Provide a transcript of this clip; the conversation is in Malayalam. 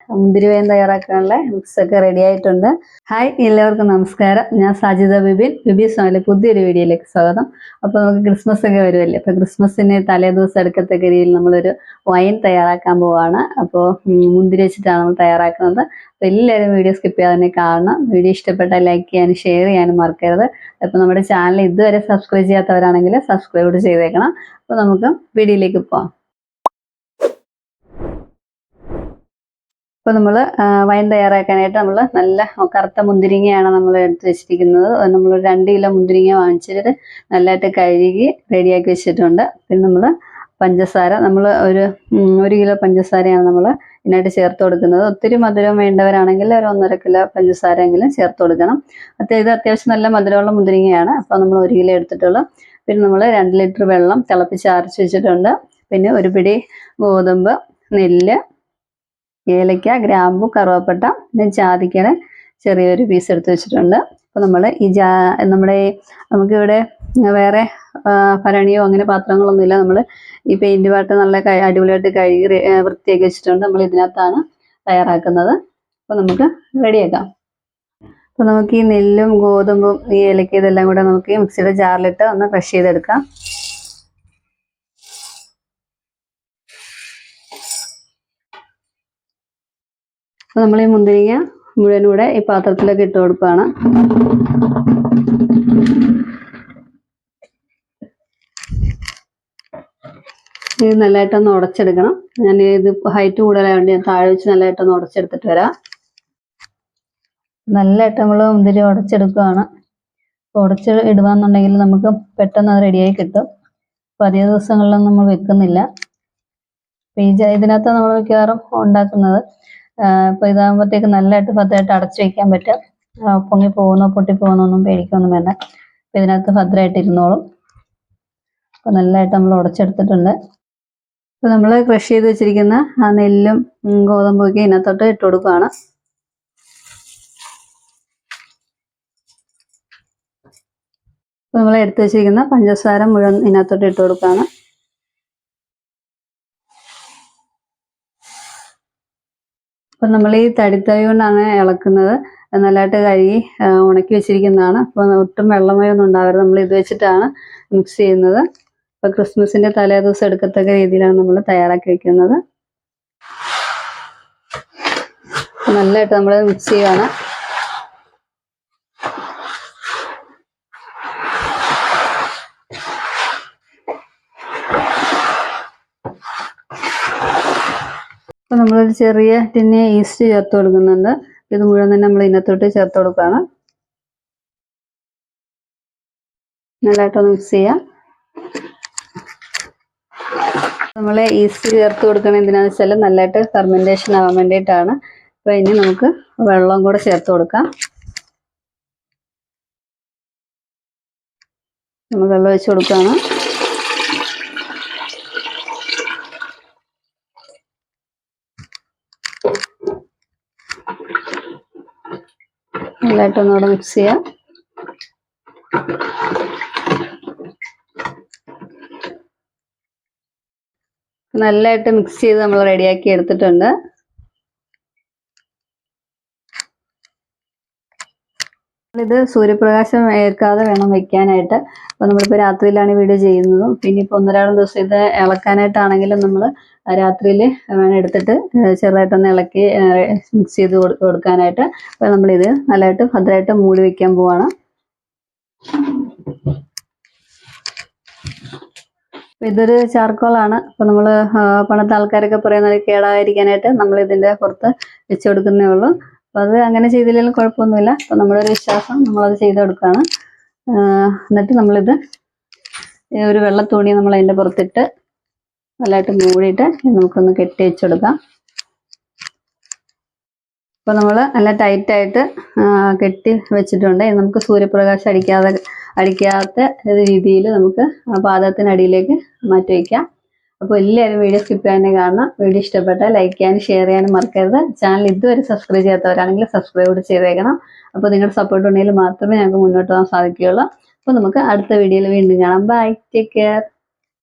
മുന്തിരി വയൻ തയ്യാറാക്കാനുള്ള മിക്സൊക്കെ റെഡി ആയിട്ടുണ്ട്. ഹായ്, എല്ലാവർക്കും നമസ്കാരം. ഞാൻ സാജിദ ബിബീസ് ചാനലിലെ പുതിയൊരു വീഡിയോയിലേക്ക് സ്വാഗതം. അപ്പോൾ നമുക്ക് ക്രിസ്മസ് ഒക്കെ വരുമല്ലേ, അപ്പോൾ ക്രിസ്മസിന് തലേദിവസം എടുക്കത്തക്ക രീതിയിൽ നമ്മളൊരു വൈൻ തയ്യാറാക്കാൻ പോവാണ്. അപ്പോൾ മുന്തിരി വെച്ചിട്ടാണ് നമ്മൾ തയ്യാറാക്കുന്നത്. അപ്പോൾ എല്ലാവരും വീഡിയോ സ്കിപ്പ് ചെയ്യാതെ തന്നെ കാണണം. വീഡിയോ ഇഷ്ടപ്പെട്ടാൽ ലൈക്ക് ചെയ്യാനും ഷെയർ ചെയ്യാനും മറക്കരുത്. അപ്പോൾ നമ്മുടെ ചാനൽ ഇതുവരെ സബ്സ്ക്രൈബ് ചെയ്യാത്തവരാണെങ്കിൽ സബ്സ്ക്രൈബ് ചെയ്തേക്കണം. അപ്പോൾ നമുക്ക് വീഡിയോയിലേക്ക് പോകാം. അപ്പോൾ നമ്മൾ വൈൻ തയ്യാറാക്കാനായിട്ട് നമ്മൾ നല്ല കറുത്ത മുന്തിരിങ്ങയാണ് നമ്മൾ എടുത്ത് വെച്ചിരിക്കുന്നത്. നമ്മൾ 2 കിലോ മുന്തിരിങ്ങ വാങ്ങിച്ചിട്ട് നല്ലതായിട്ട് കഴുകി റെഡിയാക്കി വെച്ചിട്ടുണ്ട്. പിന്നെ നമ്മൾ പഞ്ചസാര, നമ്മൾ ഒരു 1 കിലോ പഞ്ചസാരയാണ് നമ്മൾ ഇതിനായിട്ട് ചേർത്ത് കൊടുക്കുന്നത്. ഒത്തിരി മധുരം വേണ്ടവരാണെങ്കിൽ ഒരു 1.5 കിലോ പഞ്ചസാരയെങ്കിലും ചേർത്ത് കൊടുക്കണം. ഇത് അത്യാവശ്യം നല്ല മധുരമുള്ള മുന്തിരിങ്ങയാണ്. അപ്പോൾ നമ്മൾ 1 കിലോ എടുത്തിട്ടുള്ളൂ. പിന്നെ നമ്മൾ 2 ലിറ്റർ വെള്ളം തിളപ്പിച്ച് ആറിച്ച് വെച്ചിട്ടുണ്ട്. പിന്നെ ഒരു പിടി ഗോതമ്പ്, നെല്ല്, ഏലക്ക, ഗ്രാമ്പു, കറുവപ്പട്ട, പിന്നെ ജാതിക്കയുടെ ചെറിയൊരു പീസ് എടുത്ത് വെച്ചിട്ടുണ്ട്. അപ്പോൾ നമ്മൾ നമുക്കിവിടെ വേറെ ഭരണിയോ അങ്ങനെ പാത്രങ്ങളൊന്നുമില്ല. നമ്മൾ ഈ പെയിൻറ്റ് പാട്ട് നല്ല അടിപൊളിയായിട്ട് കഴുകി വൃത്തിയാക്കി വെച്ചിട്ടുണ്ട്. നമ്മൾ ഇതിനകത്താണ് തയ്യാറാക്കുന്നത്. അപ്പോൾ നമുക്ക് റെഡിയാക്കാം. അപ്പോൾ നമുക്ക് ഈ നെല്ലും ഗോതമ്പും ഈ ഏലക്ക ഇതെല്ലാം കൂടെ നമുക്ക് ഈ മിക്സിയുടെ ജാറിലിട്ട് ഒന്ന് ക്രഷ് ചെയ്തെടുക്കാം. അപ്പോൾ നമ്മൾ ഈ മുന്തിരിങ്ങ മുഴുവനൂടെ ഈ പാത്രത്തിലേക്ക് ഇട്ട് കൊടുക്കുകയാണ്. ഇത് നല്ലതായിട്ടൊന്ന് ഉടച്ചെടുക്കണം. ഞാൻ ഇത് ഹൈറ്റ് കൂടുതലായതുകൊണ്ട് ഞാൻ താഴെ വെച്ച് നല്ലതായിട്ടൊന്ന് ഉടച്ചെടുത്തിട്ട് വരാം. നല്ലതായിട്ട് നമ്മൾ മുന്തിരി ഉടച്ചെടുക്കുകയാണ്. ഉടച്ച് ഇടുകയെന്നുണ്ടെങ്കിൽ നമുക്ക് പെട്ടെന്ന് അത് റെഡിയായി കിട്ടും. അപ്പോൾ അധിക ദിവസങ്ങളിലൊന്നും നമ്മൾ വെക്കുന്നില്ല. അപ്പോൾ ഇതിനകത്ത് നമ്മൾ മിക്കവാറും ഉണ്ടാക്കുന്നത്. അപ്പോൾ ഇതാകുമ്പോഴത്തേക്ക് നല്ലതായിട്ട് ഭദ്രമായിട്ട് അടച്ചു വയ്ക്കാൻ പറ്റും. പൊങ്ങി പോകുന്നോ പൊട്ടിപ്പോകുന്നോ ഒന്നും പേടിക്കൊന്നും വേണ്ട. അപ്പോൾ ഇതിനകത്ത് ഭദ്രമായിട്ട് ഇരുന്നോളും. അപ്പോൾ നല്ലതായിട്ട് നമ്മൾ ഉടച്ചെടുത്തിട്ടുണ്ട്. അപ്പോൾ നമ്മൾ ക്രഷ് ചെയ്ത് വെച്ചിരിക്കുന്ന ആ നെല്ലും ഗോതമ്പും ഒക്കെ ഇതിനകത്തോട്ട് ഇട്ട് കൊടുക്കുകയാണ്. അപ്പോൾ നമ്മൾ എടുത്ത് വെച്ചിരിക്കുന്ന പഞ്ചസാര മുഴുവൻ ഇതിനകത്തോട്ട് ഇട്ട് കൊടുക്കുകയാണ്. അപ്പം നമ്മൾ ഈ തടിത്തവി കൊണ്ടാണ് ഇളക്കുന്നത്. നല്ലതായിട്ട് കഴുകി ഉണക്കി വെച്ചിരിക്കുന്നതാണ്. അപ്പോൾ ഒട്ടും വെള്ളമയൊന്നും ഉണ്ടാവരുത്. നമ്മൾ ഇത് വെച്ചിട്ടാണ് മിക്സ് ചെയ്യുന്നത്. അപ്പോൾ ക്രിസ്മസിൻ്റെ തലേദിവസം എടുക്കത്തക്ക രീതിയിലാണ് നമ്മൾ തയ്യാറാക്കി വെക്കുന്നത്. നല്ലതായിട്ട് നമ്മൾ മിക്സ് ചെയ്യുകയാണ്. അപ്പോൾ നമ്മളൊരു ചെറിയ ടിന്നെ ഈസ്റ്റ് ചേർത്ത് കൊടുക്കുന്നുണ്ട്. ഇത് മുഴുവൻ തന്നെ നമ്മൾ ഇതിനകത്തോട്ട് ചേർത്ത് കൊടുക്കുകയാണ്. നല്ലതായിട്ടൊന്ന് മിക്സ് ചെയ്യാം. നമ്മൾ ഈസ്റ്റ് ചേർത്ത് കൊടുക്കണം എന്തിനാണെന്ന് വെച്ചാൽ നല്ലതായിട്ട് ഫെർമെൻറ്റേഷൻ ആവാൻ വേണ്ടിയിട്ടാണ്. അപ്പോൾ ഇനി നമുക്ക് വെള്ളം കൂടെ ചേർത്ത് കൊടുക്കാം. നമ്മൾ വെള്ളം ഒഴിച്ച് കൊടുക്കുകയാണ്. നല്ലതായിട്ടൊന്നുകൂടെ മിക്സ് ചെയ്യാം. നല്ലതായിട്ട് മിക്സ് ചെയ്ത് നമ്മൾ റെഡിയാക്കി എടുത്തിട്ടുണ്ട്. ഇത് സൂര്യപ്രകാശം ഏൽക്കാതെ വേണം വെക്കാനായിട്ട്. അപ്പോൾ നമ്മളിപ്പോൾ രാത്രിയിലാണ് വീഡിയോ ചെയ്യുന്നതും. പിന്നെ ഇപ്പോൾ 1-2 ദിവസം ഇത് ഇളക്കാനായിട്ടാണെങ്കിലും നമ്മൾ രാത്രിയിൽ വേണം എടുത്തിട്ട് ചെറുതായിട്ടൊന്ന് ഇളക്കി മിക്സ് ചെയ്ത് കൊടുക്കാനായിട്ട്. അപ്പോൾ നമ്മളിത് നല്ലതായിട്ട് ഭദ്രമായിട്ട് മൂടി വയ്ക്കാൻ പോവാണ്. ഇതൊരു ചാർക്കോളാണ്. അപ്പോൾ നമ്മൾ പണ്ടത്തെ ആൾക്കാരൊക്കെ പറയുന്നത് കേടായിരിക്കാനായിട്ട് നമ്മൾ ഇതിൻ്റെ പുറത്ത് വെച്ച് കൊടുക്കുന്നേ ഉള്ളൂ. അപ്പോൾ അത് അങ്ങനെ ചെയ്തില്ലെങ്കിലും കുഴപ്പമൊന്നുമില്ല. അപ്പോൾ നമ്മുടെ ഒരു വിശ്വാസം നമ്മളത് ചെയ്ത് കൊടുക്കുകയാണ്. എന്നിട്ട് നമ്മളിത് ഒരു വെള്ള തുണി നമ്മൾ അതിൻ്റെ പുറത്തിട്ട് നല്ലതായിട്ട് മൂടിയിട്ട് നമുക്കൊന്ന് കെട്ടി വെച്ച് കൊടുക്കാം. അപ്പോൾ നമ്മൾ നല്ല ടൈറ്റായിട്ട് കെട്ടി വെച്ചിട്ടുണ്ട്. നമുക്ക് സൂര്യപ്രകാശം അടിക്കാത്ത രീതിയിൽ നമുക്ക് പാദത്തിനടിയിലേക്ക് മാറ്റി വയ്ക്കാം. അപ്പോൾ എല്ലാവരും വീഡിയോ സ്കിപ്പ് ചെയ്യാതെ കാണണം. വീഡിയോ ഇഷ്ടപ്പെട്ടാൽ ലൈക്ക് ചെയ്യാനും ഷെയർ ചെയ്യാനും മറക്കരുത്. ചാനൽ ഇതുവരെ സബ്സ്ക്രൈബ് ചെയ്യാത്തവരാണെങ്കിൽ സബ്സ്ക്രൈബ് ചെയ്തേക്കണം. അപ്പോൾ നിങ്ങളുടെ സപ്പോർട്ട് ഉണ്ടെങ്കിൽ മാത്രമേ ഞങ്ങൾക്ക് മുന്നോട്ട് പോകാൻ സാധിക്കുകയുള്ളൂ. അപ്പോൾ നമുക്ക് അടുത്ത വീഡിയോയിൽ വീണ്ടും കാണാം. Bye, take care.